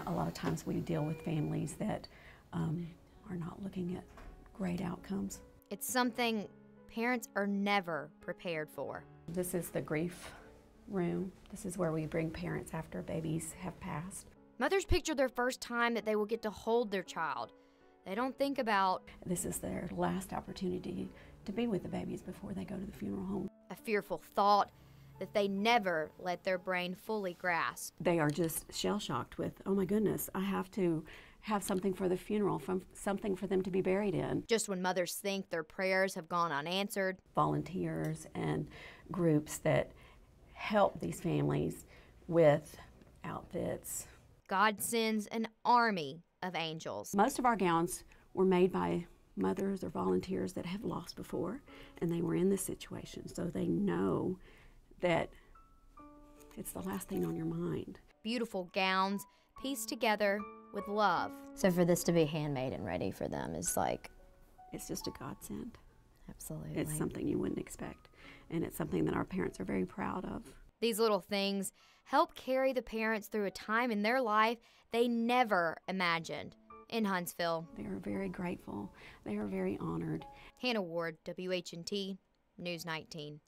A lot of times we deal with families that are not looking at great outcomes. It's something parents are never prepared for. This is the grief room. This is where we bring parents after babies have passed. Mothers picture their first time that they will get to hold their child. They don't think about This is their last opportunity to be with the babies before they go to the funeral home. a fearful thought that they never let their brain fully grasp. They are just shell-shocked with, oh my goodness, I have to have something for the funeral, something for them to be buried in. Just when mothers think their prayers have gone unanswered, Volunteers and groups that help these families with outfits. God sends an army of angels. Most of our gowns were made by mothers or volunteers that have lost before, and they were in this situation, so they know that it's the last thing on your mind. Beautiful gowns pieced together with love. So for this to be handmade and ready for them is like, It's just a godsend. absolutely. It's something you wouldn't expect, and it's something that our parents are very proud of. These little things help carry the parents through a time in their life they never imagined. In Huntsville, They are very grateful. They are very honored. Hannah Ward, WHNT, News 19.